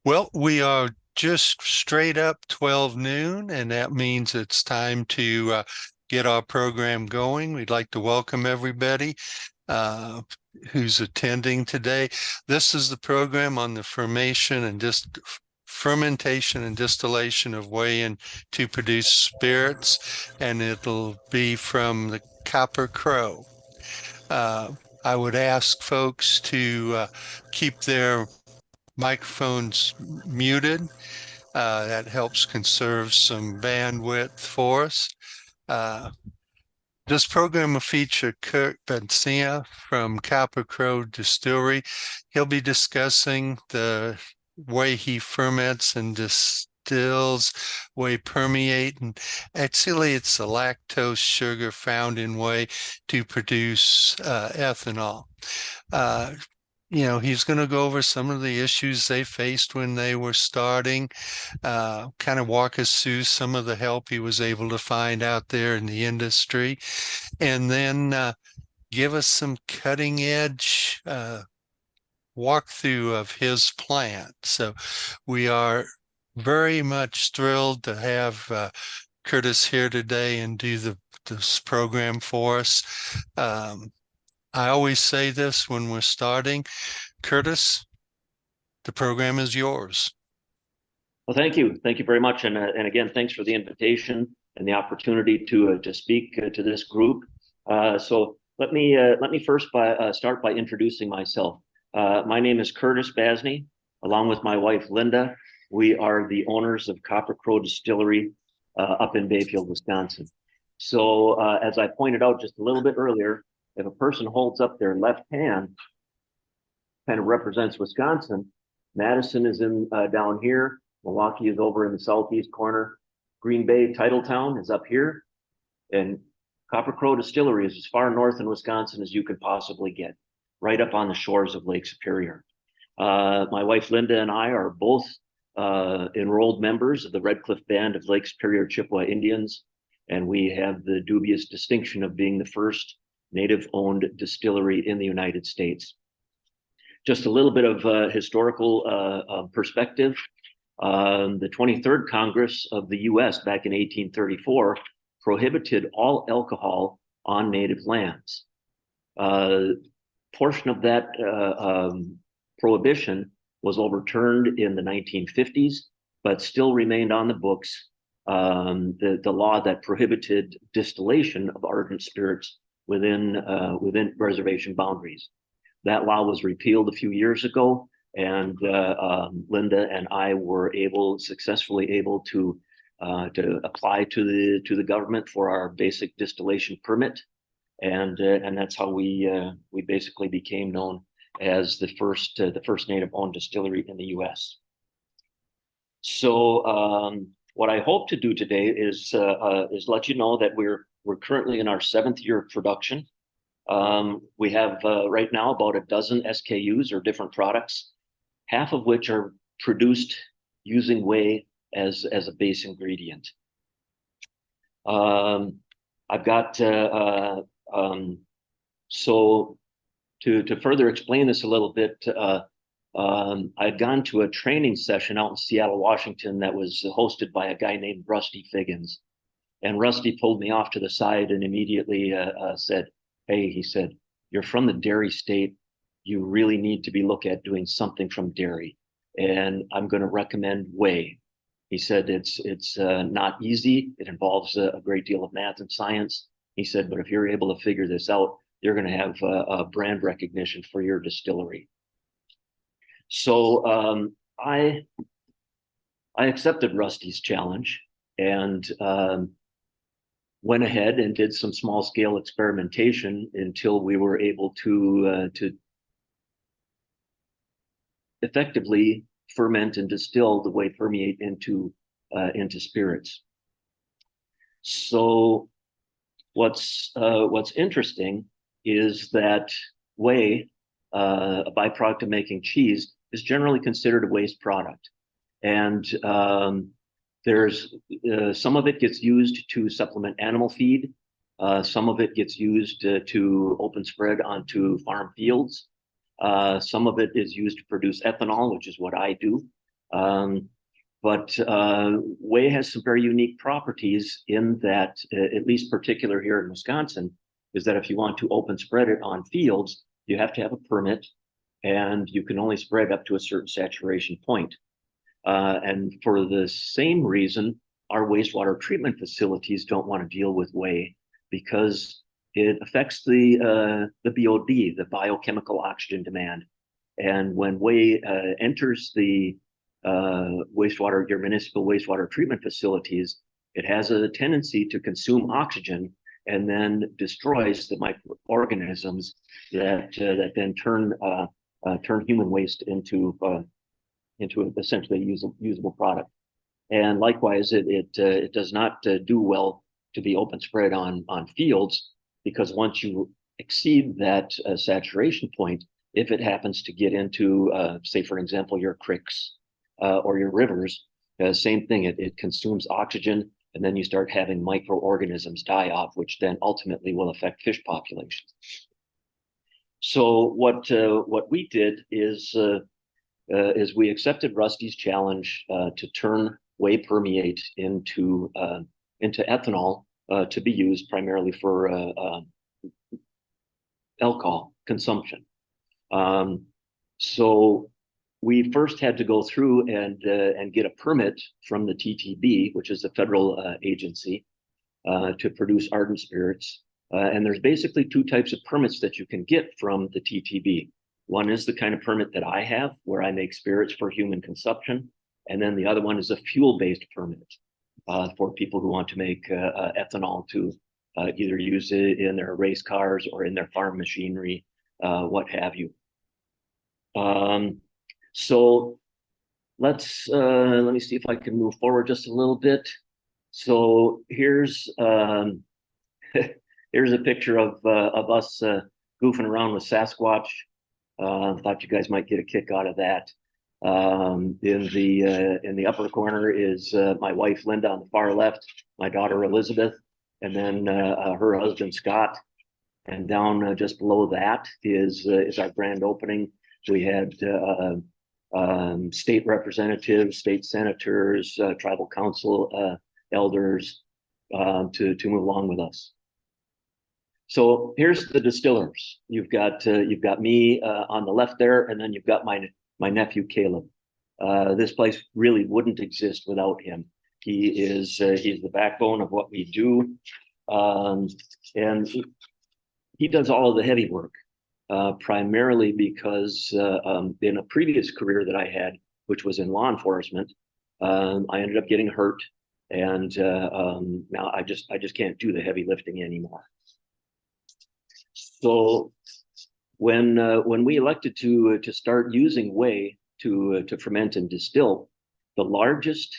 Well, we are just straight up 12 noon, and that means it's time to get our program going. We'd like to welcome everybody uh, who's attending today. This is the program on the fermentation and distillation of whey and to produce spirits, and it'll be from the Copper Crow. Uh, I would ask folks to keep their microphones muted. That helps conserve some bandwidth for us. Uh, this program will feature Kurt Basina from Copper Crow Distillery. He'll be discussing the way he ferments and distills whey permeate. And actually, it's the lactose sugar found in whey to produce ethanol. Uh, he's going to go over some of the issues they faced when they were starting, kind of walk us through some of the help he was able to find out there in the industry, and then give us some cutting edge walkthrough of his plant. So we are very much thrilled to have Curtis here today and do this program for us. I always say this when we're starting. Curtis, the program is yours. Well, thank you. Thank you very much. And again, thanks for the invitation and the opportunity to speak to this group. So let me first start by introducing myself. My name is Curtis Basney, along with my wife, Linda. We are the owners of Copper Crow Distillery up in Bayfield, Wisconsin. So as I pointed out just a little bit earlier, if a person holds up their left hand, kind of represents Wisconsin. Madison is in down here. Milwaukee is over in the southeast corner. Green Bay, Titletown is up here. And Copper Crow Distillery is as far north in Wisconsin as you could possibly get, right up on the shores of Lake Superior. My wife Linda and I are both enrolled members of the Red Cliff Band of Lake Superior Chippewa Indians, and we have the dubious distinction of being the first native-owned distillery in the United States. Just a little bit of historical perspective. The 23rd Congress of the US back in 1834 prohibited all alcohol on native lands. Portion of that prohibition was overturned in the 1950s, but still remained on the books. The law that prohibited distillation of ardent spirits within reservation boundaries. That law was repealed a few years ago, and Linda and I were successfully able to apply to the government for our basic distillation permit, and that's how we basically became known as the first native-owned distillery in the U.S. So what I hope to do today is let you know that we're currently in our 7th year of production. We have right now about a dozen SKUs or different products, half of which are produced using whey as a base ingredient. I've got so to further explain this a little bit, I'd gone to a training session out in Seattle, Washington that was hosted by a guy named Rusty Figgins. And Rusty pulled me off to the side and immediately said, "Hey," he said, "you're from the dairy state. You really need to be looking at doing something from dairy. And I'm going to recommend whey." He said, it's not easy. It involves a great deal of math and science. He said, but if you're able to figure this out, you're going to have a brand recognition for your distillery. So I accepted Rusty's challenge and went ahead and did some small scale experimentation until we were able to effectively ferment and distill the whey permeate into spirits. So what's interesting is that whey, a byproduct of making cheese, is generally considered a waste product, and there's some of it gets used to supplement animal feed. Some of it gets used to open spread onto farm fields. Some of it is used to produce ethanol, which is what I do. But whey has some very unique properties in that, at least particular here in Wisconsin, is that if you want to open spread it on fields, you have to have a permit, and you can only spread up to a certain saturation point. And for the same reason, our wastewater treatment facilities don't want to deal with whey because it affects the BOD, the biochemical oxygen demand. And when whey enters the your municipal wastewater treatment facilities, it has a tendency to consume oxygen and then destroys the microorganisms that then turn human waste into essentially a usable product. And likewise, it does not do well to be open spread on fields, because once you exceed that saturation point, if it happens to get into, say, for example, your creeks or your rivers, same thing, it consumes oxygen, and then you start having microorganisms die off, which then ultimately will affect fish populations. So what we did is we accepted Rusty's challenge to turn whey permeate into ethanol to be used primarily for alcohol consumption. So we first had to go through and get a permit from the TTB, which is a federal agency, to produce ardent spirits. And there's basically two types of permits that you can get from the TTB. One is the kind of permit that I have, where I make spirits for human consumption. And then the other one is a fuel-based permit for people who want to make ethanol to either use it in their race cars or in their farm machinery, what have you. So let me see if I can move forward just a little bit. So here's here's a picture of us goofing around with Sasquatch. Thought you guys might get a kick out of that. In the upper corner is my wife Linda on the far left, my daughter Elizabeth, and then her husband Scott. And down just below that is our grand opening. We had state representatives, state senators, tribal council elders to move along with us. So here's the distillers. You've got me on the left there, and then you've got my nephew Caleb. This place really wouldn't exist without him. He's the backbone of what we do, and he does all of the heavy work, primarily because in a previous career that I had, which was in law enforcement, I ended up getting hurt, and now I just can't do the heavy lifting anymore. So when we elected to start using whey to ferment and distill, the largest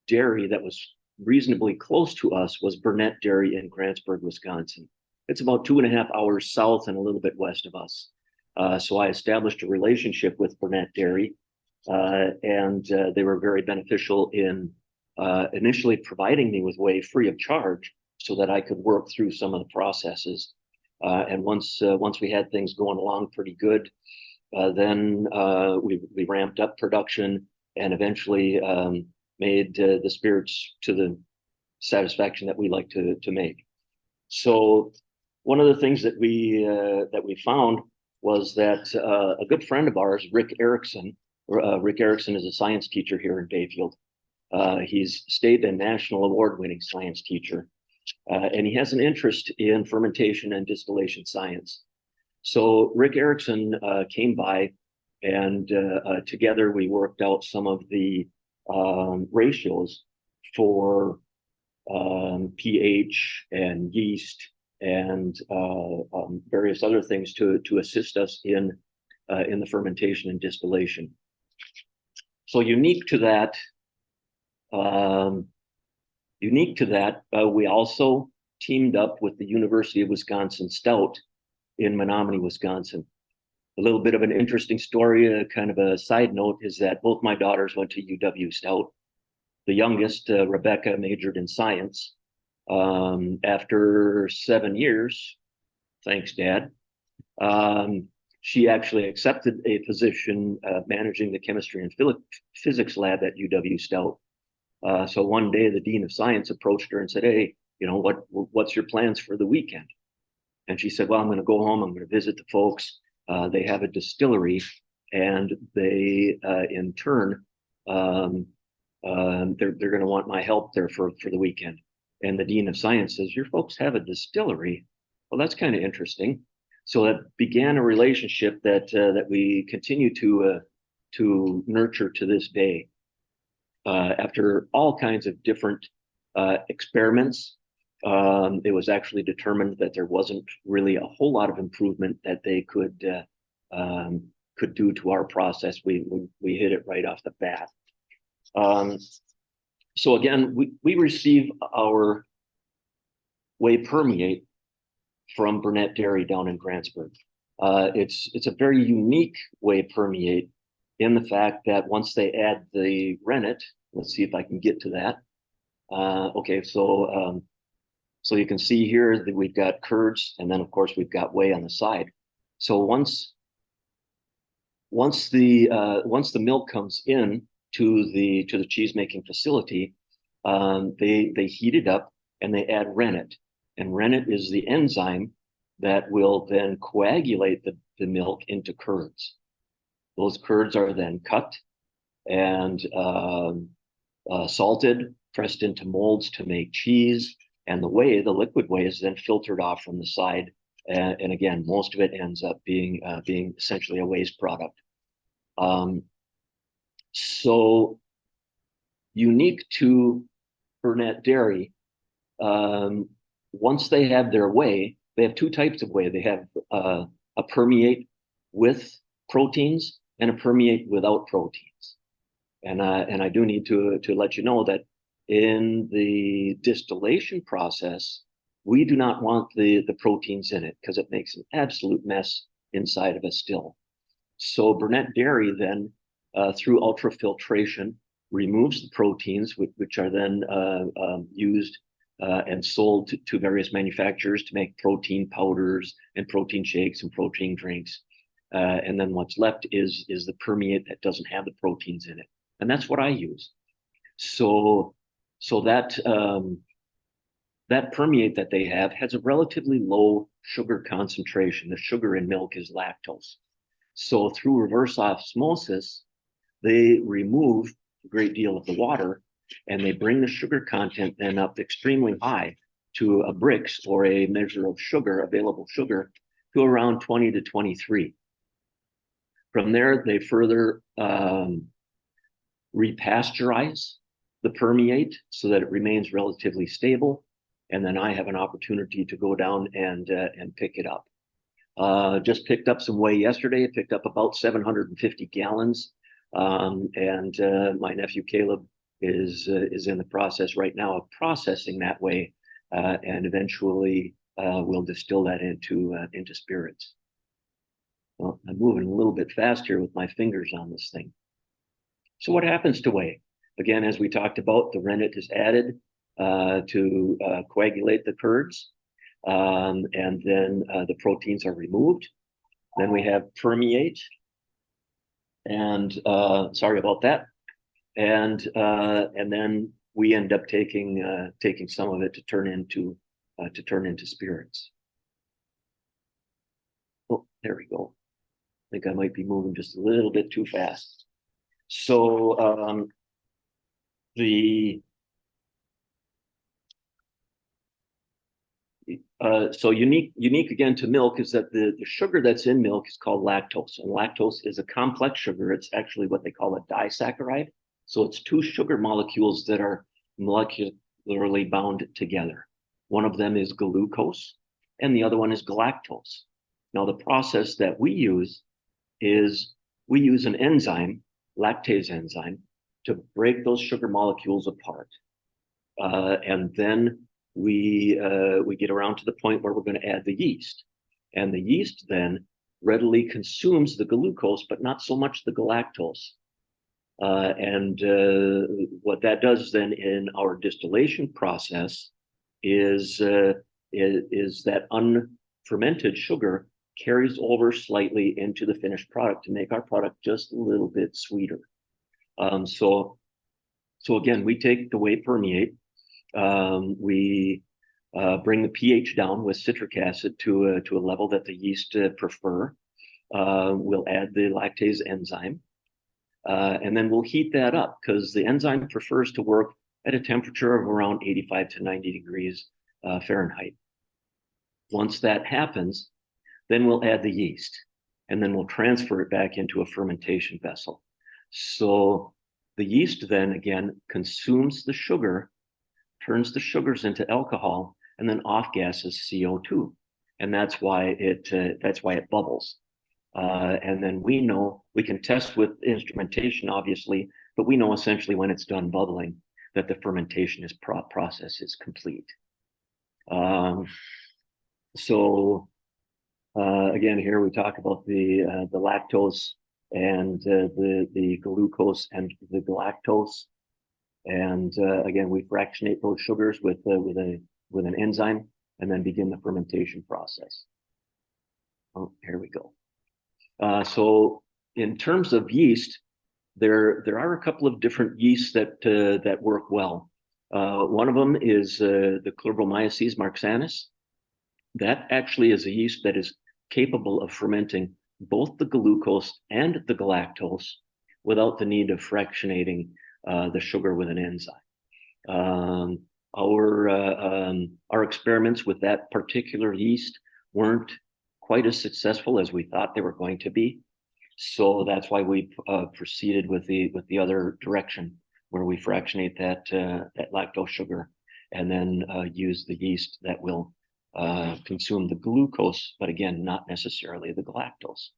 dairy that was reasonably close to us was Burnett Dairy in Grantsburg, Wisconsin. It's about 2.5 hours south and a little bit west of us. So I established a relationship with Burnett Dairy, and they were very beneficial in initially providing me with whey free of charge so that I could work through some of the processes. And once we had things going along pretty good, then we ramped up production and eventually made the spirits to the satisfaction that we like to make. So one of the things that we found was that a good friend of ours, Rick Erickson is a science teacher here in Bayfield. He's state and national award-winning science teacher. And he has an interest in fermentation and distillation science. So Rick Erickson came by, and together we worked out some of the ratios for pH and yeast and various other things to assist us in the fermentation and distillation. So unique to that, we also teamed up with the University of Wisconsin Stout in Menominee, Wisconsin. A little bit of an interesting story, kind of a side note, is that both my daughters went to UW Stout. The youngest, Rebecca, majored in science. After 7 years, thanks, Dad, she actually accepted a position managing the chemistry and physics lab at UW Stout. So one day the dean of science approached her and said, "Hey, what's your plans for the weekend?" And she said, "Well, I'm going to go home. I'm going to visit the folks. They have a distillery, and they, in turn, they're going to want my help there for the weekend." And the dean of science says, "Your folks have a distillery? Well, that's kind of interesting." So that began a relationship that we continue to nurture to this day. After all kinds of different experiments, it was actually determined that there wasn't really a whole lot of improvement that they could do to our process. We hit it right off the bat. So again, we receive our whey permeate from Burnett Dairy down in Grantsburg. It's a very unique whey permeate in the fact that once they add the rennet, let's see if I can get to that. Okay, so you can see here that we've got curds, and then of course we've got whey on the side. So once the milk comes in to the cheese making facility, they heat it up and they add rennet. And rennet is the enzyme that will then coagulate the milk into curds. Those curds are then cut and salted, pressed into molds to make cheese. And the liquid whey, is then filtered off from the side. And again, most of it ends up being essentially a waste product. So unique to Burnett Dairy, once they have their whey, they have two types of whey. They have a permeate with proteins and a permeate without proteins. And I do need to let you know that in the distillation process, we do not want the proteins in it because it makes an absolute mess inside of a still. So Burnett Dairy then, through ultrafiltration, removes the proteins, which are then used and sold to various manufacturers to make protein powders and protein shakes and protein drinks. And then what's left is the permeate that doesn't have the proteins in it. And that's what I use. So that permeate that they have has a relatively low sugar concentration. The sugar in milk is lactose. So through reverse osmosis, they remove a great deal of the water, and they bring the sugar content then up extremely high to a Brix, or a measure of sugar, available sugar, to around 20 to 23. From there, they further repasteurize the permeate so that it remains relatively stable. And then I have an opportunity to go down and pick it up. Just picked up some whey yesterday. Picked up about 750 gallons. And my nephew Caleb is in the process right now of processing that whey, and eventually we'll distill that into spirits. Well, I'm moving a little bit fast here with my fingers on this thing. So what happens to whey? Again, as we talked about, the rennet is added to coagulate the curds, and then the proteins are removed. Then we have permeate, and sorry about that. And then we end up taking some of it to turn into spirits. Oh, there we go. I think I might be moving just a little bit too fast. So so unique again to milk is that the sugar that's in milk is called lactose, and lactose is a complex sugar. It's actually what they call a disaccharide. So it's two sugar molecules that are molecularly bound together. One of them is glucose, and the other one is galactose. Now, the process that we use is we use an enzyme, lactase enzyme, to break those sugar molecules apart. And then we get around to the point where we're going to add the yeast. And the yeast then readily consumes the glucose, but not so much the galactose. And what that does then in our distillation process is that unfermented sugar carries over slightly into the finished product to make our product just a little bit sweeter. So again, we take the whey permeate, we bring the pH down with citric acid to a level that the yeast prefer. We'll add the lactase enzyme, and then we'll heat that up because the enzyme prefers to work at a temperature of around 85 to 90 degrees Fahrenheit. Once that happens, then we'll add the yeast, and then we'll transfer it back into a fermentation vessel. So the yeast then again consumes the sugar, turns the sugars into alcohol, and then off gases CO2, and that's why it bubbles. And then we can test with instrumentation, obviously, but we know essentially when it's done bubbling that the fermentation process is complete. Again, here we talk about the lactose and the glucose and the galactose, and again we fractionate those sugars with an enzyme and then begin the fermentation process. Oh, here we go. So in terms of yeast, there are a couple of different yeasts that work well. One of them is the Chloromyces marxanis. That actually is a yeast that is capable of fermenting both the glucose and the galactose without the need of fractionating the sugar with an enzyme. Our experiments with that particular yeast weren't quite as successful as we thought they were going to be. So that's why we proceeded with the other direction, where we fractionate that lactose sugar and then use the yeast that will consume the glucose, but again, not necessarily the galactose.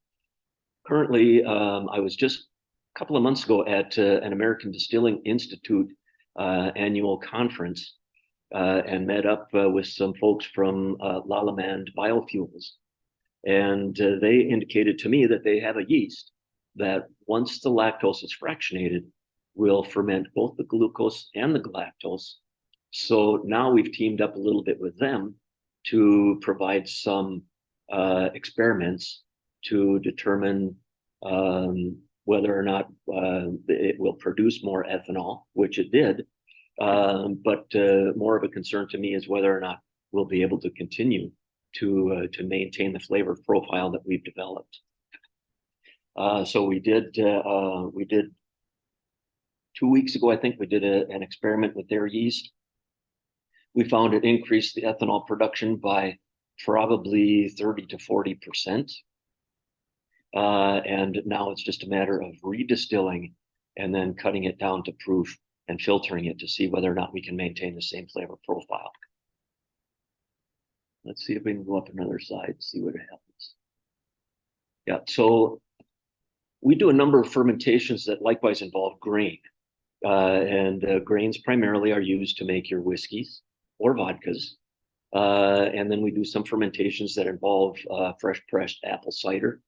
Currently, I was just a couple of months ago at an American Distilling Institute annual conference and met up with some folks from Lallemand Biofuels. And they indicated to me that they have a yeast that once the lactose is fractionated, will ferment both the glucose and the galactose. So now we've teamed up a little bit with them to provide some experiments to determine whether or not it will produce more ethanol, which it did. But more of a concern to me is whether or not we'll be able to continue to maintain the flavor profile that we've developed. So we did 2 weeks ago, I think we did an experiment with their yeast. We found it increased the ethanol production by probably 30 to 40%. And now it's just a matter of redistilling and then cutting it down to proof and filtering it to see whether or not we can maintain the same flavor profile. Let's see if we can go up another slide, see what happens. Yeah, so we do a number of fermentations that likewise involve grain. Grains primarily are used to make your whiskeys or vodkas. And then we do some fermentations that involve fresh pressed apple cider.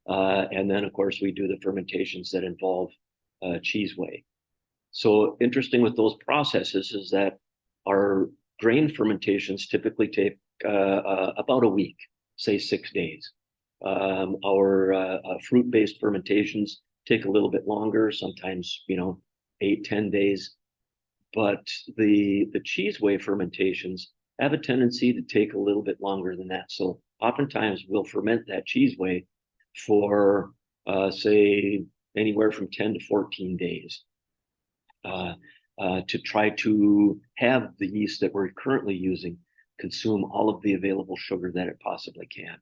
And then, of course, we do the fermentations that involve cheese whey. So interesting with those processes is that our grain fermentations typically take about a week, say 6 days. Our fruit-based fermentations take a little bit longer, sometimes 8-10 days. But the cheese whey fermentations have a tendency to take a little bit longer than that. So oftentimes we'll ferment that cheese whey for say anywhere from 10 to 14 days to try to have the yeast that we're currently using consume all of the available sugar that it possibly can.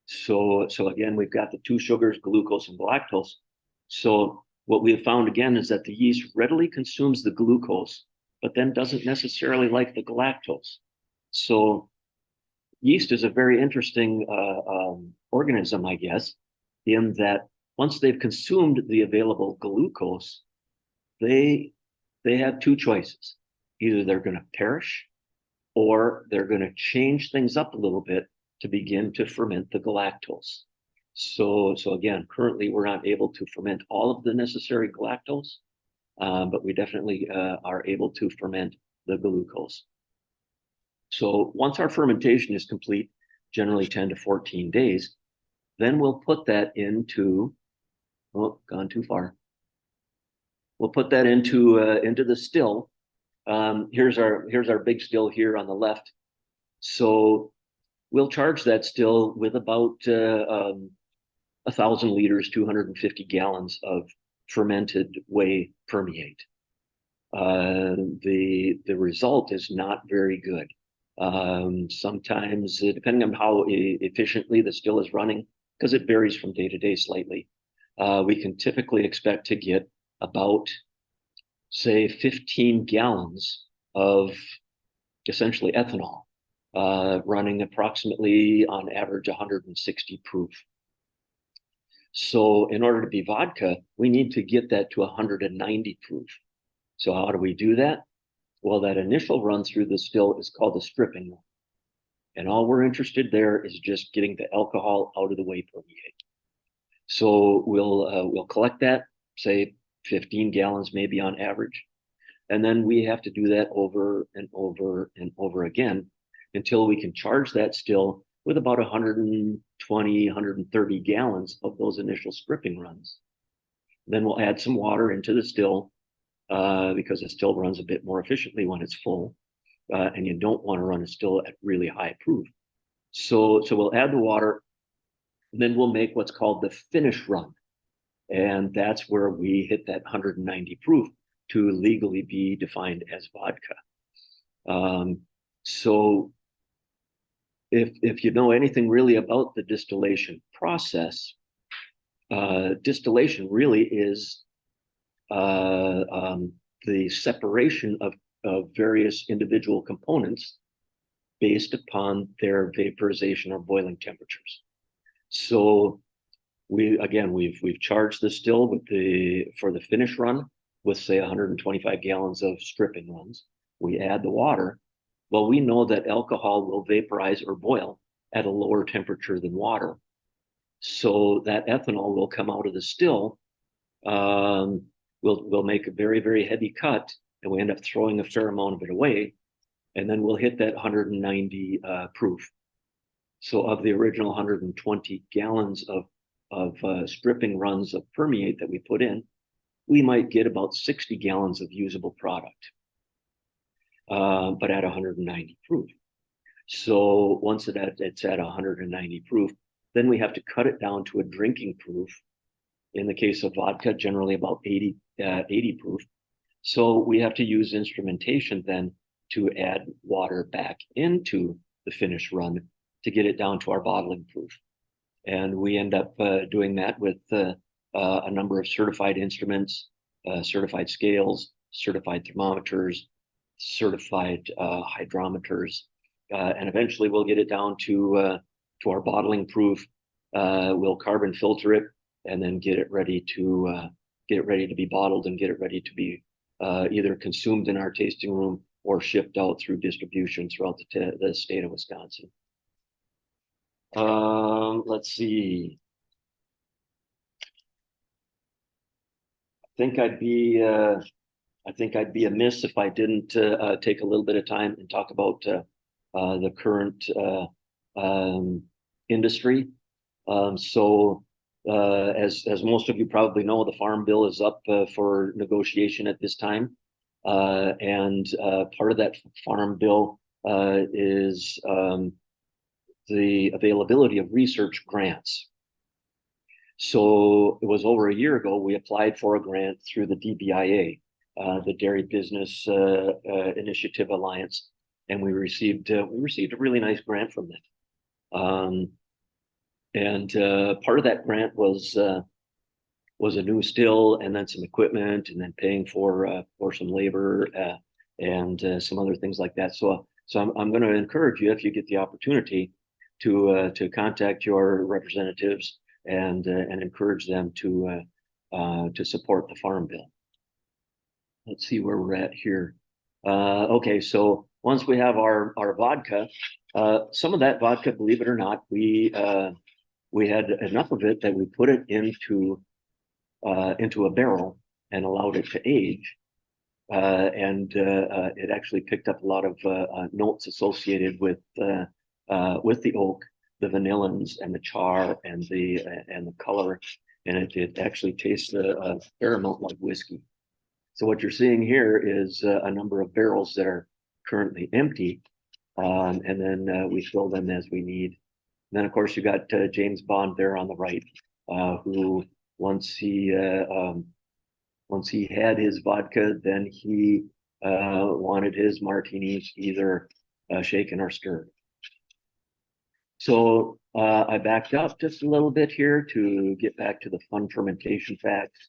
So again, we've got the two sugars, glucose and galactose. So what we have found again is that the yeast readily consumes the glucose, but then doesn't necessarily like the galactose. So yeast is a very interesting organism, I guess, in that once they've consumed the available glucose, they have two choices. Either they're going to perish or they're going to change things up a little bit to begin to ferment the galactose. So again, currently we're not able to ferment all of the necessary galactose, but we definitely are able to ferment the glucose. So once our fermentation is complete, generally 10 to 14 days. Then we'll put that into, oh, gone too far. We'll put that into the still. Here's our big still here on the left. So we'll charge that still with about 1,000 liters, 250 gallons of fermented whey permeate. The result is not very good. Sometimes, depending on how efficiently the still is running, because it varies from day to day slightly, we can typically expect to get about, say, 15 gallons of essentially ethanol, running approximately on average 160 proof. So in order to be vodka, we need to get that to 190 proof. So how do we do that? Well, that initial run through the still is called the stripping run. And all we're interested there is just getting the alcohol out of the whey permeate. So we'll collect that, say 15 gallons maybe on average. And then we have to do that over and over and over again until we can charge that still with about 120, 130 gallons of those initial stripping runs. Then we'll add some water into the still because the still runs a bit more efficiently when it's full. And you don't want to run a still at really high proof. So we'll add the water, and then we'll make what's called the finish run. And that's where we hit that 190 proof to legally be defined as vodka. So if you know anything really about the distillation process, distillation really is the separation of various individual components based upon their vaporization or boiling temperatures. So we've charged the still for the finish run with, say, 125 gallons of stripping runs. We add the water. Well, we know that alcohol will vaporize or boil at a lower temperature than water. So that ethanol will come out of the still. We'll make a very, very heavy cut, and we end up throwing a fair amount of it away. And then we'll hit that 190 proof. So of the original 120 gallons of stripping runs of permeate that we put in, we might get about 60 gallons of usable product, but at 190 proof. So once it's at 190 proof, then we have to cut it down to a drinking proof. In the case of vodka, generally about 80 proof. So we have to use instrumentation then to add water back into the finish run to get it down to our bottling proof. And we end up doing that with a number of certified instruments, certified scales, certified thermometers, certified hydrometers, and eventually we'll get it down to our bottling proof. We'll carbon filter it and then get it ready to be bottled and get it ready to be either consumed in our tasting room or shipped out through distribution throughout the state of Wisconsin. Let's see. I think I'd be amiss if I didn't take a little bit of time and talk about the current industry. So as most of you probably know, the Farm Bill is up for negotiation at this time. And part of that Farm Bill is the availability of research grants. So it was over a year ago, we applied for a grant through the DBIA, the Dairy Business Initiative Alliance, and we received a really nice grant from it. And part of that grant was a new still, and then some equipment, and then paying for some labor and some other things like that. So I'm going to encourage you, if you get the opportunity, to contact your representatives and encourage them to support the Farm Bill. Let's see where we're at here. Okay, so once we have our vodka, some of that vodka, believe it or not, we had enough of it that we put it into a barrel and allowed it to age. And it actually picked up a lot of notes associated with the oak the vanillins and the char and the color, and it actually tastes a fair amount like whiskey. So what you're seeing here is a number of barrels that are currently empty, and then we fill them as we need. And then, of course, you got James Bond there on the right, who once he had his vodka, then he wanted his martinis either shaken or stirred. So I backed up just a little bit here to get back to the fun fermentation facts.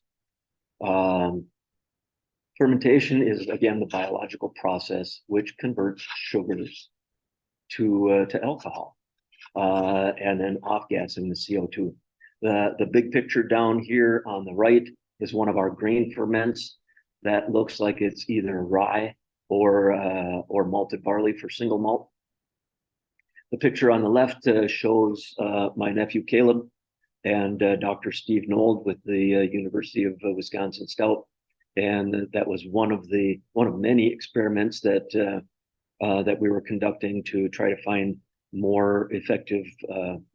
Fermentation is, again, the biological process which converts sugars to alcohol and then off-gassing the CO2. The big picture down here on the right is one of our grain ferments that looks like it's either rye or malted barley for single malt. The picture on the left shows my nephew Caleb and Dr. Steve Nold with the University of Wisconsin Stout, and that was one of many experiments that we were conducting to try to find more effective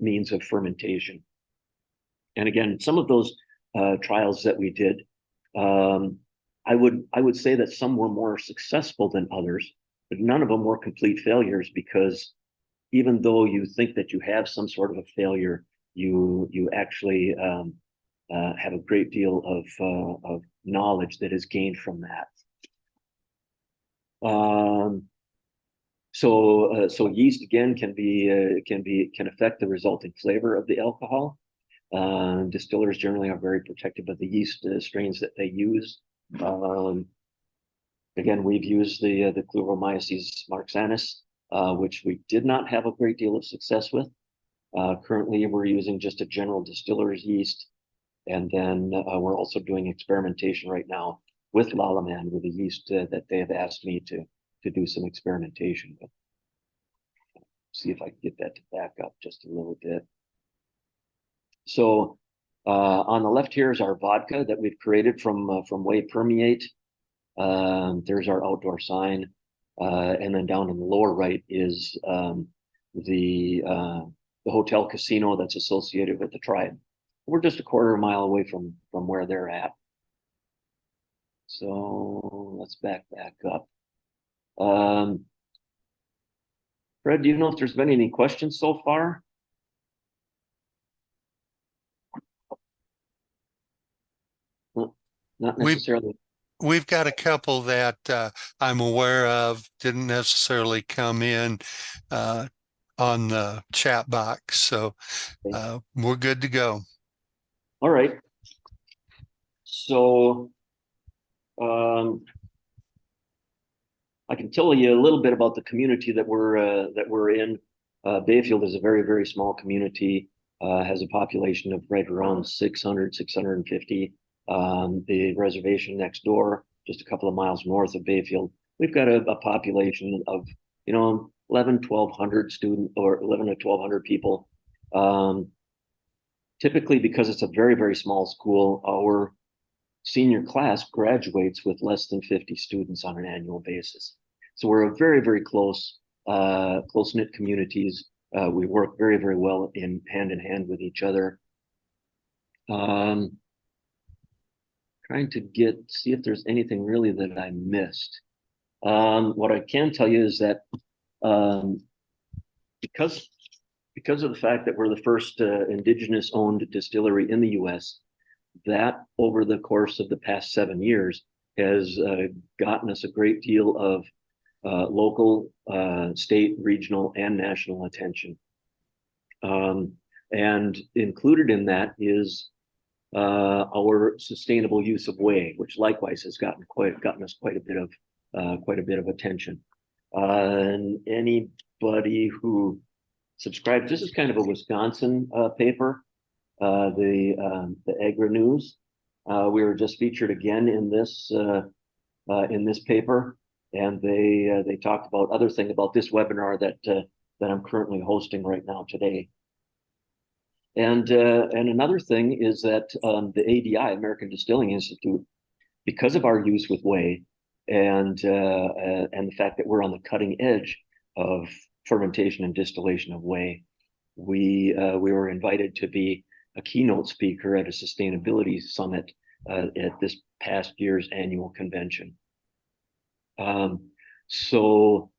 means of fermentation. And again, some of those trials that we did, I would say that some were more successful than others, but none of them were complete failures, because even though you think that you have some sort of a failure, you actually have a great deal of knowledge that is gained from that. So yeast again can affect the resulting flavor of the alcohol. Distillers generally are very protective of the yeast strains that they use. Again, we've used the Cluromyces marxanis, which we did not have a great deal of success with. Currently, we're using just a general distiller's yeast, and then we're also doing experimentation right now with Lalaman, with the yeast that they have asked me to do some experimentation with. See if I can get that to back up just a little bit. So on the left here is our vodka that we've created from Whey Permeate. There's our outdoor sign. And then down in the lower right is the hotel casino that's associated with the tribe. We're just a quarter of a mile away from where they're at. So let's back up. Fred, do you know if there's been any questions so far? Well, not necessarily. We've got a couple that I'm aware of, didn't necessarily come in on the chat box, so we're good to go. All right. So I can tell you a little bit about the community that we're in. Bayfield is a very, very small community, has a population of right around 600, 650. The reservation next door, just a couple of miles north of Bayfield, we've got a population of 1,100 students, or 11 to 1,200 people. Typically, because it's a very, very small school, our senior class graduates with less than 50 students on an annual basis. So we're a very, very close-knit communities. We work very, very well hand in hand with each other. Trying to see if there's anything really that I missed. What I can tell you is that because of the fact that we're the first indigenous-owned distillery in the U.S., that over the course of the past 7 years has gotten us a great deal of local, state, regional, and national attention. And included in that is our sustainable use of whey, which likewise has gotten us quite a bit of attention. And anybody who subscribes, this is kind of a Wisconsin paper, the Agri News. We were just featured again in this paper, and they talked about other thing about this webinar that I'm currently hosting right now today. And another thing is that the ADI, American Distilling Institute, because of our use with whey and the fact that we're on the cutting edge of fermentation and distillation of whey, we were invited to be a keynote speaker at a sustainability summit at this past year's annual convention. So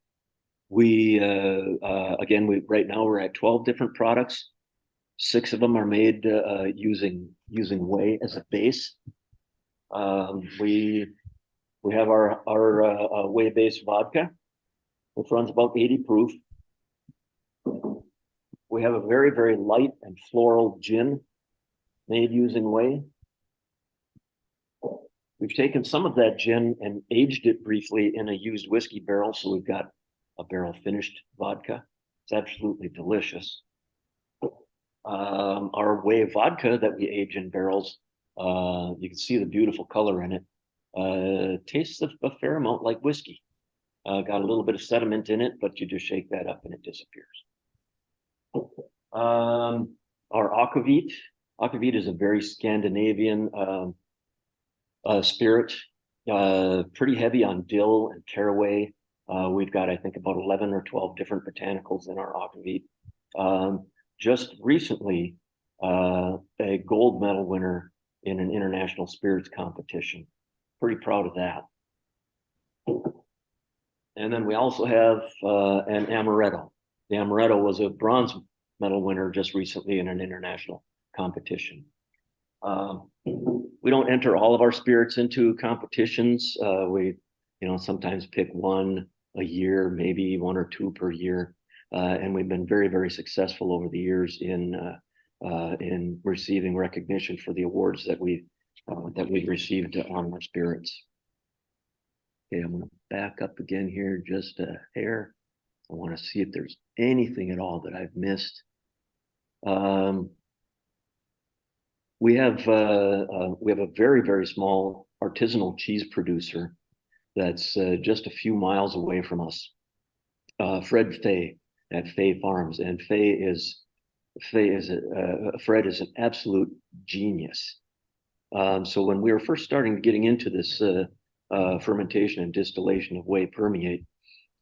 we again, right now we're at 12 different products. 6 of them are made using whey as a base. We have our whey-based vodka, which runs about 80 proof. We have a very, very light and floral gin made using whey. We've taken some of that gin and aged it briefly in a used whiskey barrel, so we've got a barrel finished vodka. It's absolutely delicious. Our whey vodka that we age in barrels, you can see the beautiful color in it. Tastes a fair amount like whiskey. Got a little bit of sediment in it, but you just shake that up and it disappears. Our aquavit. Aquavit is a very Scandinavian spirit, pretty heavy on dill and caraway. We've got, I think, about 11 or 12 different botanicals in our aquavit. Just recently, a gold medal winner in an international spirits competition. Pretty proud of that. And then we also have an amaretto. The amaretto was a bronze medal winner just recently in an international competition. We don't enter all of our spirits into competitions. We, sometimes pick one a year, maybe 1 or 2 per year. And we've been very, very successful over the years in receiving recognition for the awards that we've received on our spirits. Okay, I'm going to back up again here just a hair. I want to see if there's anything at all that I've missed. We have a very, very small artisanal cheese producer that's just a few miles away from us. Fred Fay at Fay Farms, and Fred is an absolute genius. So when we were first starting getting into this fermentation and distillation of whey permeate,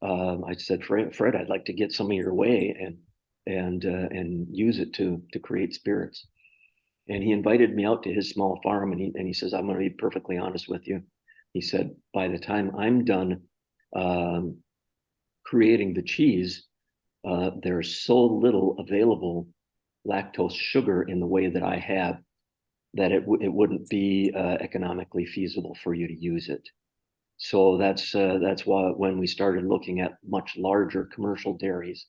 I said, Fred, I'd like to get some of your whey and use it to create spirits. And he invited me out to his small farm, and he says, I'm going to be perfectly honest with you. He said, by the time I'm done creating the cheese, there's so little available lactose sugar in the whey that I have that it wouldn't be economically feasible for you to use it. So that's why when we started looking at much larger commercial dairies,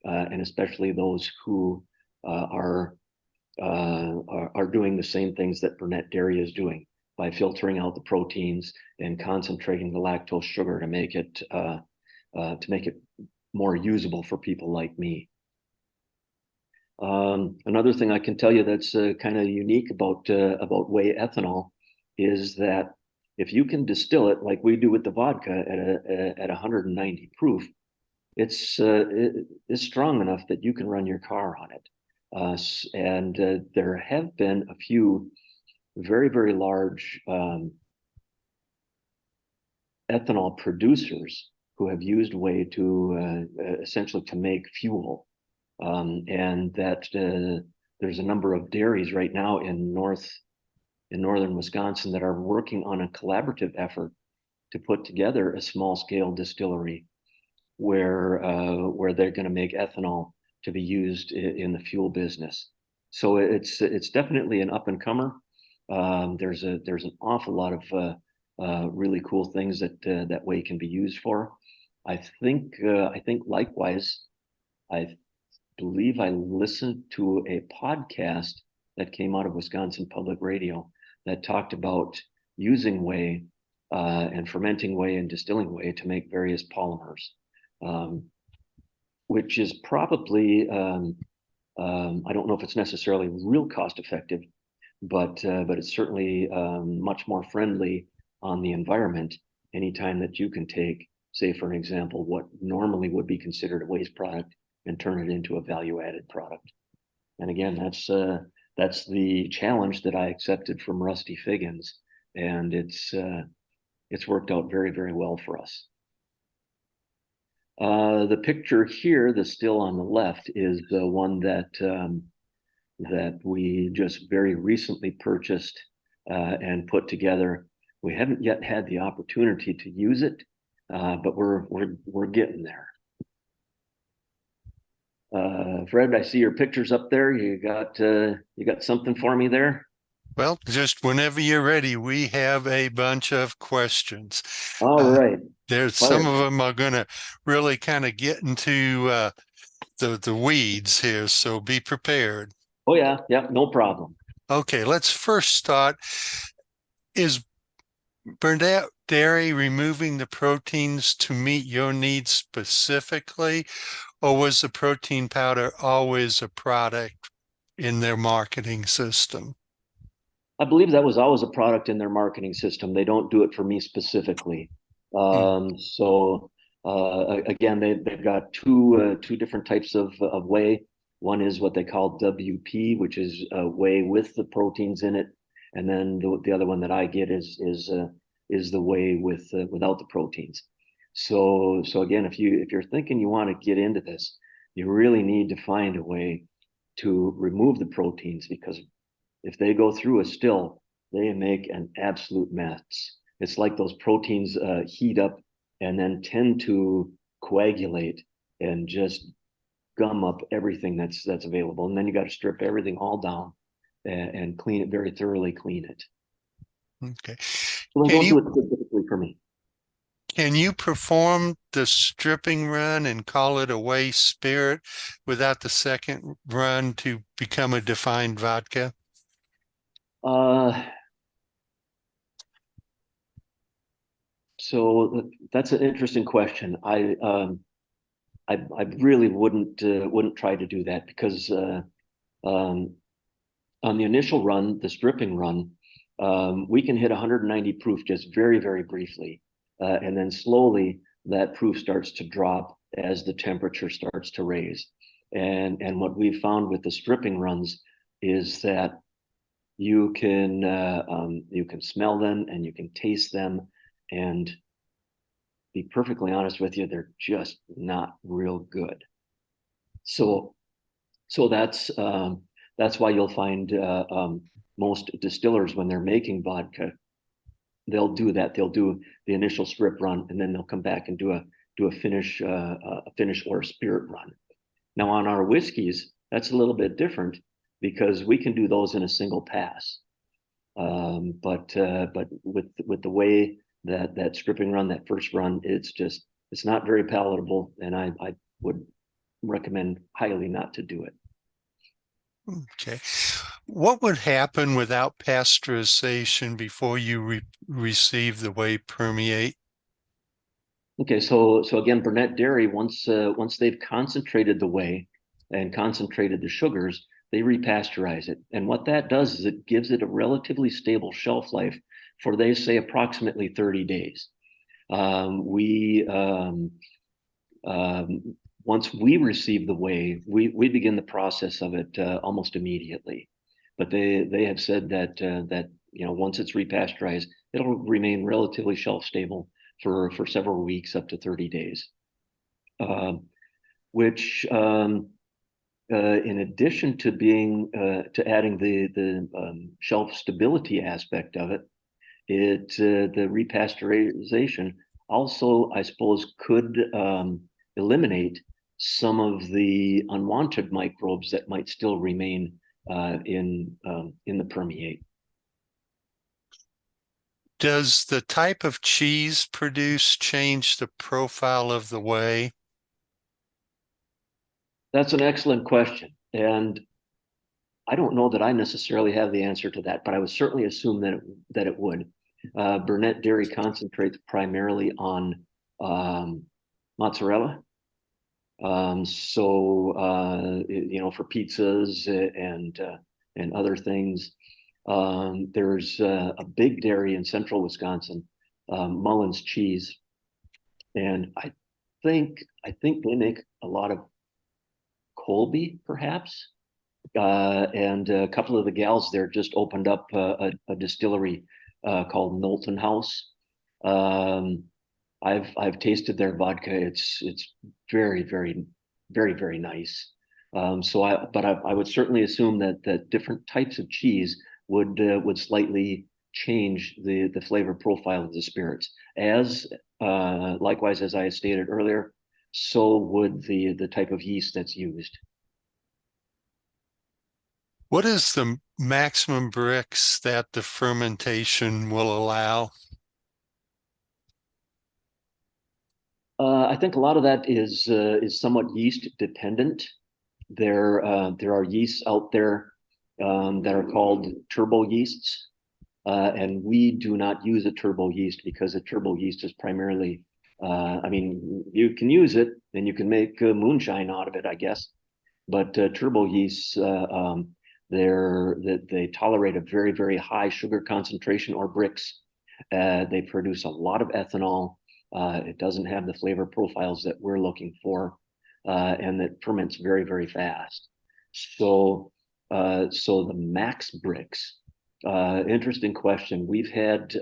and especially those who are doing the same things that Burnett Dairy is doing by filtering out the proteins and concentrating the lactose sugar to make it more usable for people like me. Another thing I can tell you that's kind of unique about whey ethanol is that if you can distill it like we do with the vodka at 190 proof, it's strong enough that you can run your car on it. And there have been a few very, very large ethanol producers who have used whey to essentially to make fuel. And that there's a number of dairies right now in northern Wisconsin that are working on a collaborative effort to put together a small scale distillery where they're going to make ethanol to be used in the fuel business. So it's definitely an up and comer. There's an awful lot of really cool things that whey can be used for. I think likewise, I believe I listened to a podcast that came out of Wisconsin Public Radio that talked about using whey and fermenting whey and distilling whey to make various polymers, which is probably I don't know if it's necessarily real cost effective, but it's certainly much more friendly on the environment anytime that you can take, say for an example, what normally would be considered a waste product and turn it into a value-added product. And again, that's the challenge that I accepted from Rusty Figgins, and it's worked out very, very well for us. The picture here, the still on the left, is the one that that we just very recently purchased and put together. We haven't yet had the opportunity to use it, but we're getting there. Fred, I see your pictures up there. You got something for me there? Well, just whenever you're ready, we have a bunch of questions. All right. There's some of them are going to really kind of get into the weeds here, so be prepared. Oh yeah, no problem. Okay, let's first start. Is Burnett Dairy removing the proteins to meet your needs specifically, or was the protein powder always a product in their marketing system? I believe that was always a product in their marketing system. They don't do it for me specifically. So again, they've got two different types of whey. One is what they call WP, which is whey with the proteins in it, and then the other one that I get is the whey with without the proteins. So again, if you're thinking you want to get into this, you really need to find a way to remove the proteins, because if they go through a still, they make an absolute mess. It's like those proteins heat up and then tend to coagulate and just gum up everything that's available. And then you got to strip everything all down and clean it, very thoroughly clean it. Okay. So they don't do it specifically for me. Can you perform the stripping run and call it a whey spirit without the second run to become a defined vodka? So that's an interesting question. I really wouldn't try to do that, because on the initial run, the stripping run, we can hit 190 proof just very, very briefly. And then slowly that proof starts to drop as the temperature starts to raise. And what we've found with the stripping runs is that you can smell them and you can taste them, and be perfectly honest with you, they're just not real good. So that's why you'll find most distillers, when they're making vodka, they'll do that. They'll do the initial strip run, and then they'll come back and do a finish or a spirit run. Now on our whiskeys, that's a little bit different, because we can do those in a single pass. But with the way that stripping run, that first run, it's not very palatable, and I would recommend highly not to do it. Okay. What would happen without pasteurization before you receive the whey permeate? Okay, so again, Burnett Dairy, once they've concentrated the whey and concentrated the sugars, they repasteurize it. And what that does is it gives it a relatively stable shelf life for, they say, approximately 30 days. Once we receive the whey, we begin the process of it almost immediately. But they have said that once it's repasteurized, it'll remain relatively shelf stable for several weeks, up to 30 days. Which in addition to being to adding the shelf stability aspect of it, the repasteurization also, I suppose, could eliminate some of the unwanted microbes that might still remain in the permeate. Does the type of cheese produced change the profile of the whey? That's an excellent question, and I don't know that I necessarily have the answer to that, but I would certainly assume that it would. Burnett Dairy concentrates primarily on mozzarella. So for pizzas and other things. There's a big dairy in central Wisconsin, Mullins Cheese, and I think they make a lot of Colby, perhaps. And a couple of the gals there just opened up a distillery called Knowlton House. I've tasted their vodka. It's very, very nice. I would certainly assume that different types of cheese would slightly change the flavor profile of the spirits. As likewise, as I stated earlier, so would the type of yeast that's used. What is the maximum bricks that the fermentation will allow? I think a lot of that is somewhat yeast dependent. There are yeasts out there that are called turbo yeasts, and we do not use a turbo yeast because a turbo yeast is primarily, I mean, you can use it and you can make moonshine out of it, I guess. But turbo yeasts, they tolerate a very high sugar concentration or bricks. They produce a lot of ethanol. It doesn't have the flavor profiles that we're looking for, and that ferments very fast. So the max bricks. Interesting question. We've had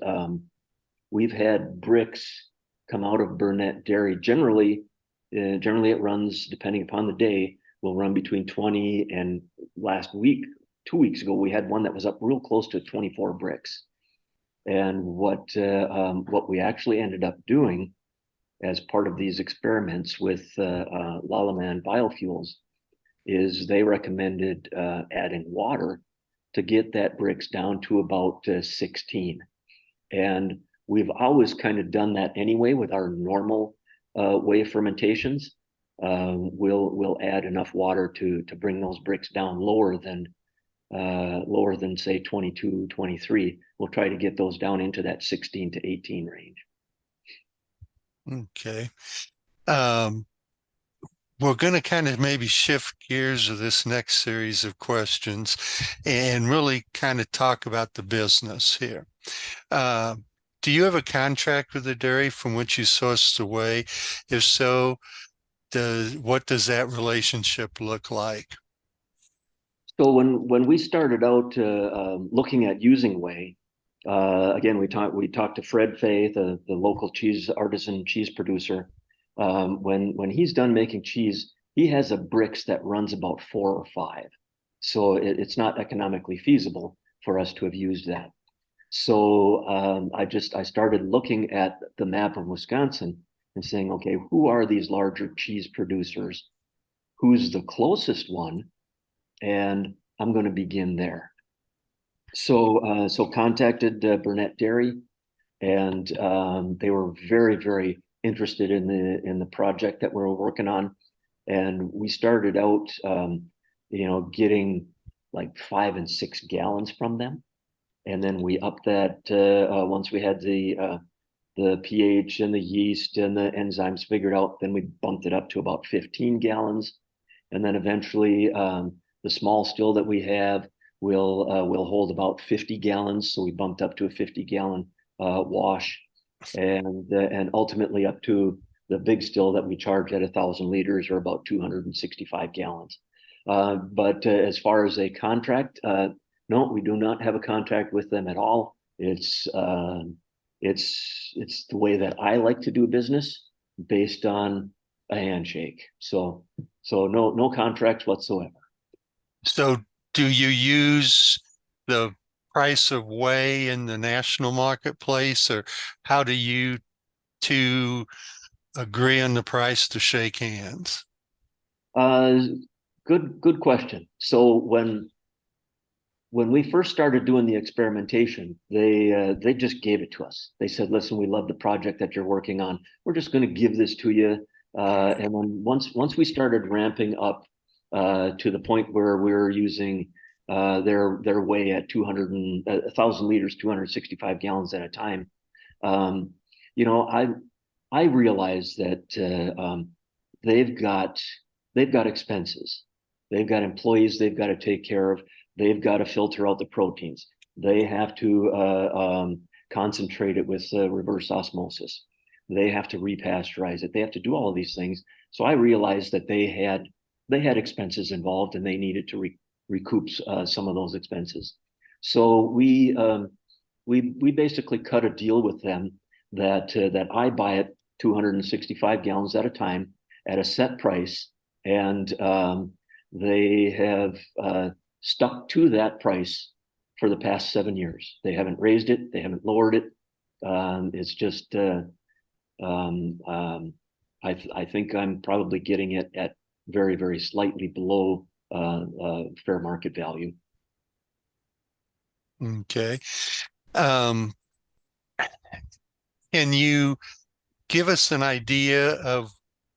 bricks come out of Burnett Dairy. Generally it runs, depending upon the day, will run between 20 and last week, 2 weeks ago, we had one that was up real close to 24 bricks. And what we actually ended up doing as part of these experiments with Lalaman Biofuels is they recommended adding water to get that bricks down to about 16. And we've always kind of done that anyway with our normal whey fermentations. We'll add enough water to bring those bricks down lower than say 22, 23. We'll try to get those down into that 16 to 18 range. Okay. We're going to kind of maybe shift gears of this next series of questions and really kind of talk about the business here. Do you have a contract with the dairy from which you source the whey? If so, what does that relationship look like? So when we started out looking at using whey, again we talked to Fred Fay, the local artisan cheese producer. When he's done making cheese, he has a bricks that runs about 4 or 5. So it's not economically feasible for us to have used that. So I started looking at the map of Wisconsin and saying, okay, who are these larger cheese producers? Who's the closest one? And I'm going to begin there. So contacted Burnett Dairy, and they were very interested in the project that we're working on. And we started out, getting like 5 and 6 gallons from them, and then we upped that once we had the pH and the yeast and the enzymes figured out. Then we bumped it up to about 15 gallons, and then eventually the small still that we have will hold about 50 gallons. So we bumped up to a 50-gallon wash, and ultimately up to the big still that we charge at 1,000 liters, or about 265 gallons. But as far as a contract, no, we do not have a contract with them at all. It's the way that I like to do business, based on a handshake. So no contracts whatsoever. So do you use the price of whey in the national marketplace, or how do you two agree on the price to shake hands? Good question. So when we first started doing the experimentation, they just gave it to us. They said, listen, we love the project that you're working on. We're just going to give this to you. And then once we started ramping up to the point where we're using their whey at 1,000 liters, 265 gallons at a time, I realize that they've got expenses. They've got employees they've got to take care of. They've got to filter out the proteins. They have to concentrate it with reverse osmosis. They have to repasteurize it. They have to do all of these things. So I realized that they had expenses involved, and they needed to recoup some of those expenses. So we basically cut a deal with them that I buy it 265 gallons at a time at a set price. And they have stuck to that price for the past 7 years. They haven't raised it. They haven't lowered it. It's just, I think I'm probably getting it at very, very slightly below fair market value. Okay. Can you give us an idea of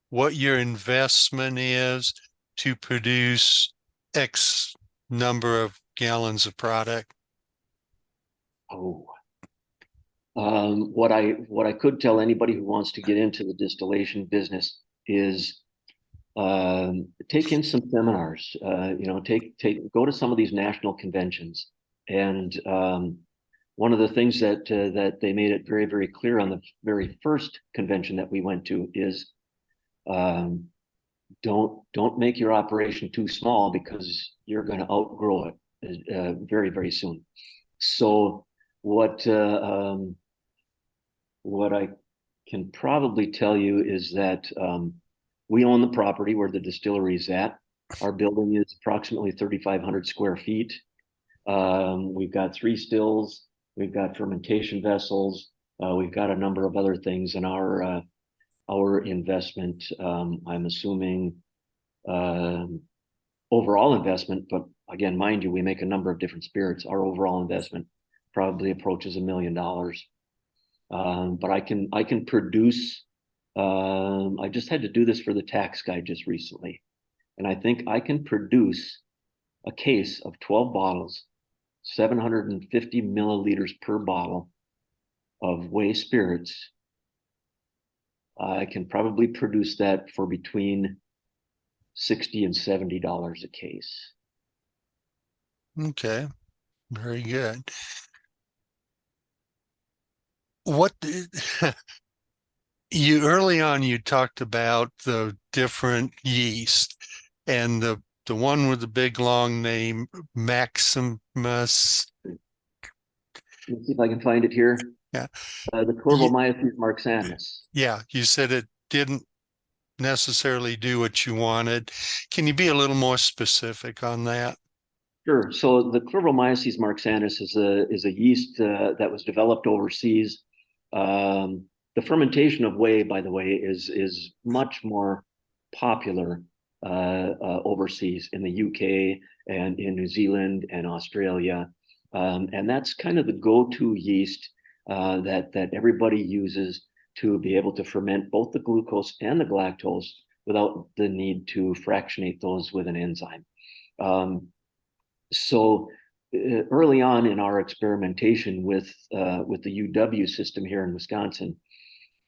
what your investment is to produce X number of gallons of product? Oh, what I could tell anybody who wants to get into the distillation business is take in some seminars. Go to some of these national conventions. And one of the things that they made it very, very clear on the very first convention that we went to is don't make your operation too small, because you're going to outgrow it very, very soon. So what I can probably tell you is that we own the property where the distillery is at. Our building is approximately 3,500 square feet. We've got 3 stills. We've got fermentation vessels. We've got a number of other things in our investment. I'm assuming overall investment, but again, mind you, we make a number of different spirits. Our overall investment probably approaches $1 million. But I can produce. I just had to do this for the tax guy just recently, and I think I can produce a case of 12 bottles, 750 milliliters per bottle of Whey spirits. I can probably produce that for between $60 and $70 a case. Okay, very good. What you early on you talked about the different yeast, and the one with the big long name, Maximus. Let's see if I can find it here. Yeah. The Corvomyces marxanus. Yeah, you said it didn't necessarily do what you wanted. Can you be a little more specific on that? Sure. So the Corvomyces marxanus is a yeast that was developed overseas. The fermentation of Whey, by the way, is much more popular overseas in the UK and in New Zealand and Australia, and that's kind of the go-to yeast that everybody uses to be able to ferment both the glucose and the galactose without the need to fractionate those with an enzyme. So early on in our experimentation with the UW system here in Wisconsin,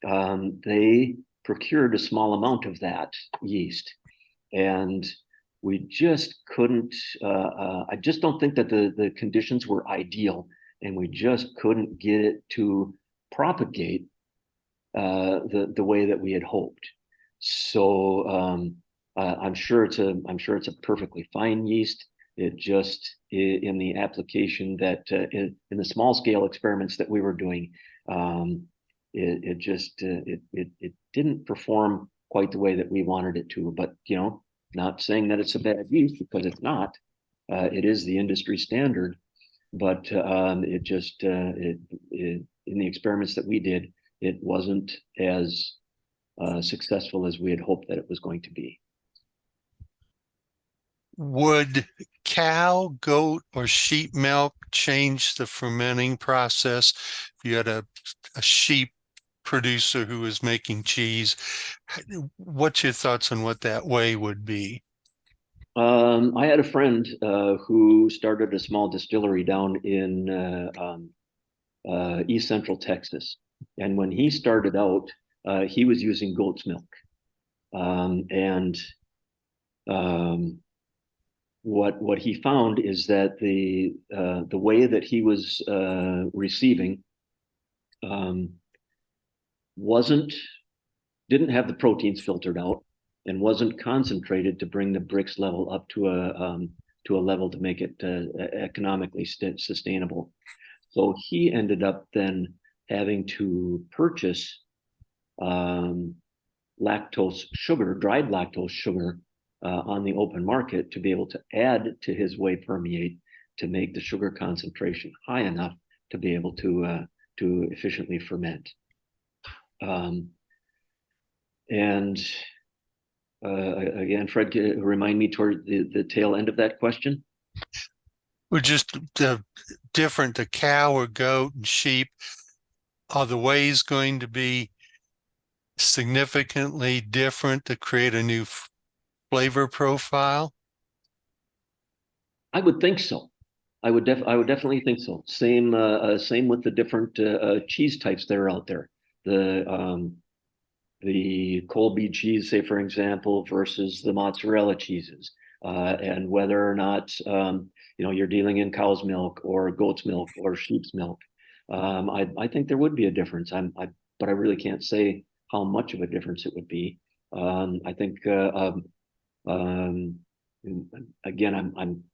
they procured a small amount of that yeast, and we just couldn't. I just don't think that the conditions were ideal, and we just couldn't get it to propagate the way that we had hoped. So I'm sure it's a perfectly fine yeast. It just, in the application that in the small scale experiments that we were doing, it didn't perform quite the way that we wanted it to. But not saying that it's a bad yeast, because it's not. It is the industry standard, but in the experiments that we did, it wasn't as successful as we had hoped that it was going to be. Would cow, goat, or sheep milk change the fermenting process? If you had a sheep producer who was making cheese, what's your thoughts on what that whey would be? I had a friend who started a small distillery down in East Central Texas. And when he started out, he was using goat's milk. What he found is that the way that he was receiving didn't have the proteins filtered out, and wasn't concentrated to bring the Brix level up to a level to make it economically sustainable. So he ended up then having to purchase lactose sugar, dried lactose sugar, on the open market to be able to add to his whey permeate to make the sugar concentration high enough to be able to efficiently ferment. And again, Fred, remind me toward the tail end of that question. We're just different, the cow or goat and sheep. Are the wheys going to be significantly different to create a new flavor profile? I would think so. I would definitely think so. Same with the different cheese types that are out there. The Colby cheese, say for example, versus the mozzarella cheeses, and whether or not you're dealing in cow's milk or goat's milk or sheep's milk. I think there would be a difference. But I really can't say how much of a difference it would be. I think again, I'm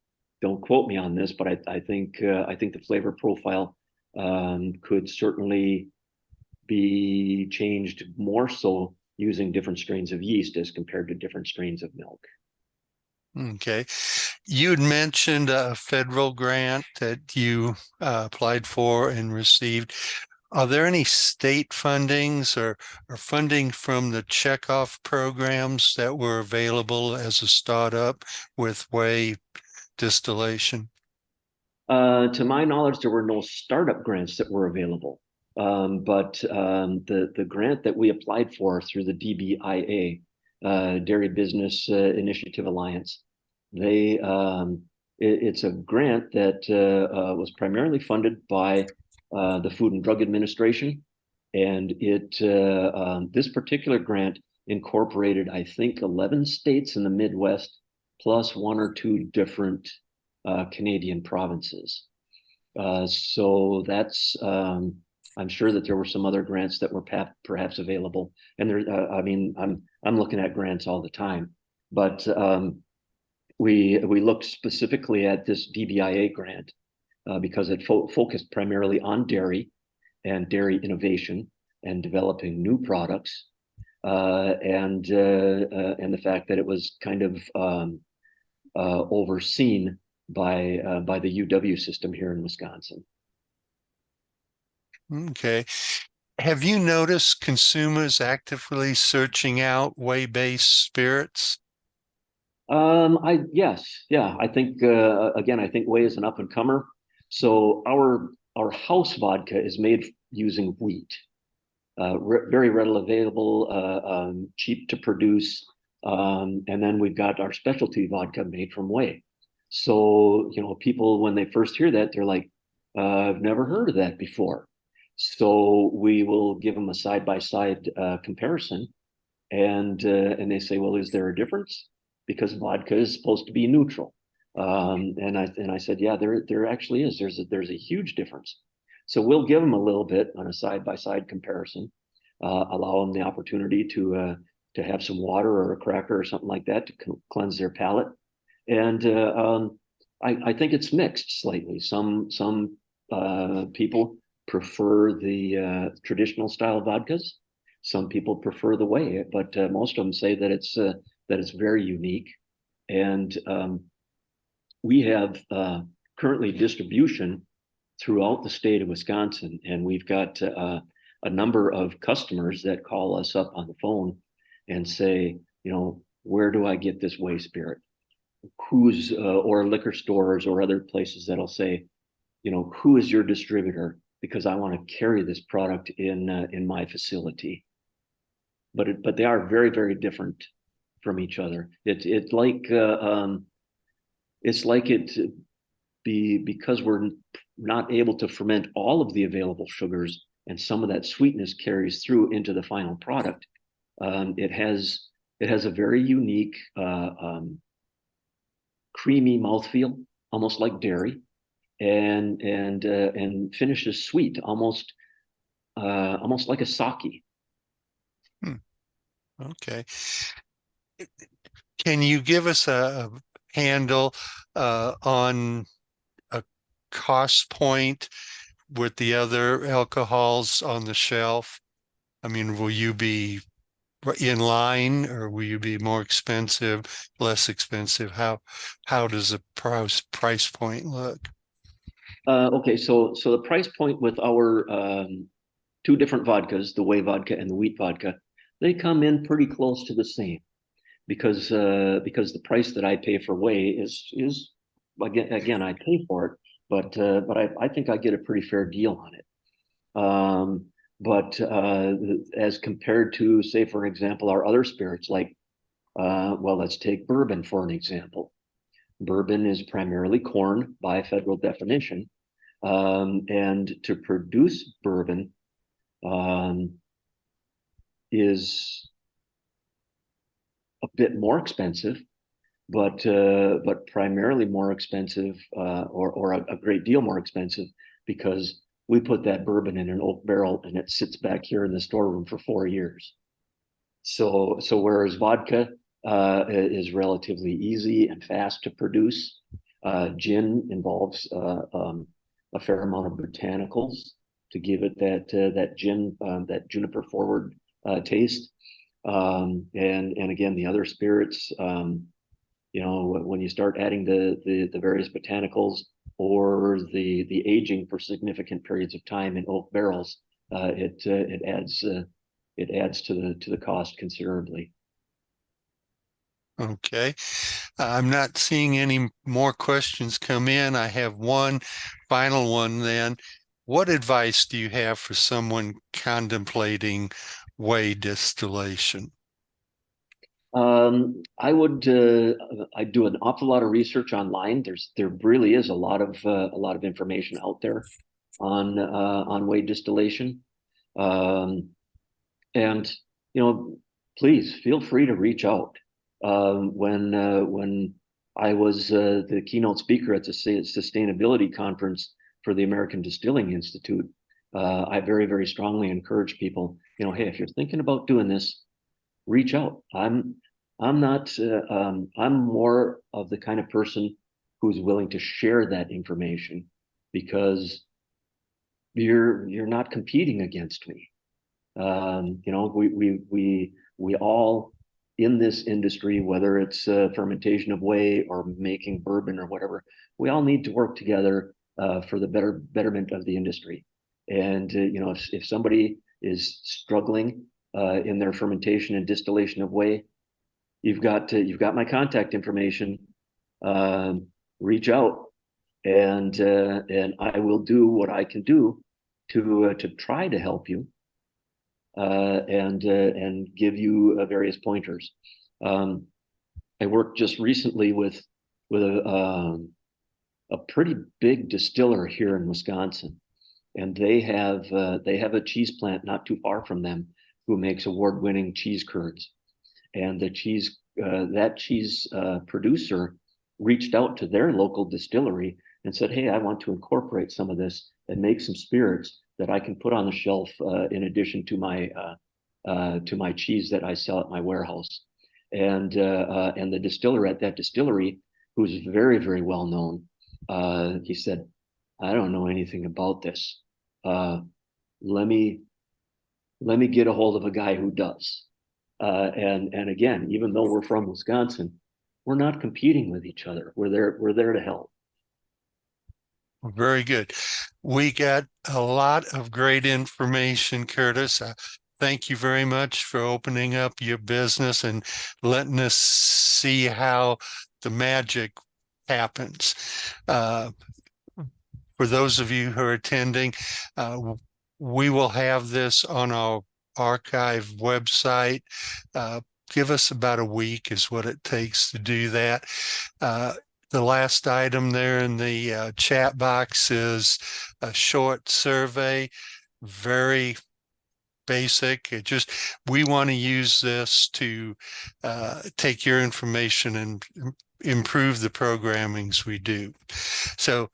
don't quote me on this, but I think the flavor profile could certainly be changed more so using different strains of yeast as compared to different strains of milk. Okay. You had mentioned a federal grant that you applied for and received. Are there any state fundings or funding from the checkoff programs that were available as a startup with whey distillation? To my knowledge, there were no startup grants that were available. But the grant that we applied for through the DBIA, Dairy Business Initiative Alliance, it's a grant that was primarily funded by the Food and Drug Administration, and this particular grant incorporated, I think, 11 states in the Midwest, plus 1 or 2 different Canadian provinces. So that's I'm sure that there were some other grants that were perhaps available, and I'm looking at grants all the time, but we looked specifically at this DBIA grant because it focused primarily on dairy and dairy innovation and developing new products, and the fact that it was kind of overseen by the UW system here in Wisconsin. Okay. Have you noticed consumers actively searching out whey-based spirits? Yes, yeah. I think again, I think whey is an up and comer. So our house vodka is made using wheat, very readily available, cheap to produce, and then we've got our specialty vodka made from whey. So people when they first hear that, they're like, "I've never heard of that before." So we will give them a side-by-side comparison, and they say, "Well, is there a difference?" Because vodka is supposed to be neutral, and I said, "Yeah, there actually is. There's a huge difference." So we'll give them a little bit on a side-by-side comparison, allow them the opportunity to have some water or a cracker or something like that to cleanse their palate, and I think it's mixed slightly. Some people prefer the traditional style vodkas. Some people prefer the whey, but most of them say that it's very unique. And we have currently distribution throughout the state of Wisconsin, and we've got a number of customers that call us up on the phone and say, where do I get this whey spirit? Or liquor stores or other places that'll say, who is your distributor? Because I want to carry this product in my facility. But they are very, very different from each other. It's like because we're not able to ferment all of the available sugars, and some of that sweetness carries through into the final product. It has a very unique creamy mouthfeel, almost like dairy, and finishes sweet, almost like a sake. Okay. Can you give us a handle on a cost point with the other alcohols on the shelf? I mean, will you be in line, or will you be more expensive, less expensive? How does the price point look? Okay, so the price point with our two different vodkas, the whey vodka and the wheat vodka, they come in pretty close to the same because the price that I pay for whey is again I pay for it, but I think I get a pretty fair deal on it. But as compared to, say, for example, our other spirits, like well, let's take bourbon for an example. Bourbon is primarily corn by federal definition, and to produce bourbon um, is a bit more expensive, but primarily more expensive, or a great deal more expensive, because we put that bourbon in an oak barrel and it sits back here in the storeroom for 4 years. So whereas vodka is relatively easy and fast to produce, gin involves a fair amount of botanicals to give it that gin, that juniper forward taste. And again, the other spirits, when you start adding the various botanicals or the aging for significant periods of time in oak barrels, it adds to the cost considerably. Okay. I'm not seeing any more questions come in. I have one final one then. What advice do you have for someone contemplating whey distillation? I do an awful lot of research online. There really is a lot of information out there on whey distillation. Um, and please feel free to reach out. When I was the keynote speaker at the sustainability conference for the American Distilling Institute, I very, very strongly encourage people, hey, if you're thinking about doing this, reach out. I'm not I'm more of the kind of person who's willing to share that information, because you're not competing against me. We all in this industry, whether it's fermentation of whey or making bourbon or whatever, we all need to work together for the betterment of the industry. And if somebody is struggling in their fermentation and distillation of whey, you've got my contact information. Reach out, and I will do what I can do to try to help you, and give you various pointers. I worked just recently with a pretty big distiller here in Wisconsin, and they have a cheese plant not too far from them who makes award-winning cheese curds. And that cheese producer reached out to their local distillery and said, "Hey, I want to incorporate some of this and make some spirits that I can put on the shelf in addition to my cheese that I sell at my warehouse." And the distiller at that distillery, who's very, very well known, he said, "I don't know anything about this. Let me get a hold of a guy who does." And again, even though we're from Wisconsin, we're not competing with each other. We're there to help. Very good. We got a lot of great information, Curtis. Thank you very much for opening up your business and letting us see how the magic happens. For those of you who are attending, we will have this on our archive website. Give us about a week is what it takes to do that. The last item there in the chat box is a short survey, very basic. We want to use this to take your information and improve the programmings we do. So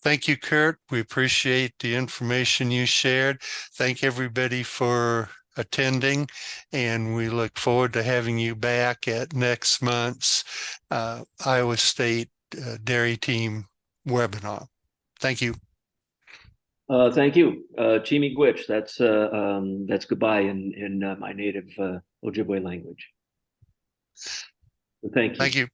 thank you, Kurt. We appreciate the information you shared. Thank everybody for attending, and we look forward to having you back at next month's Iowa State Dairy Team webinar. Thank you. Thank you. Chimigwich, that's goodbye in my native Ojibwe language. Thank you. Thank you.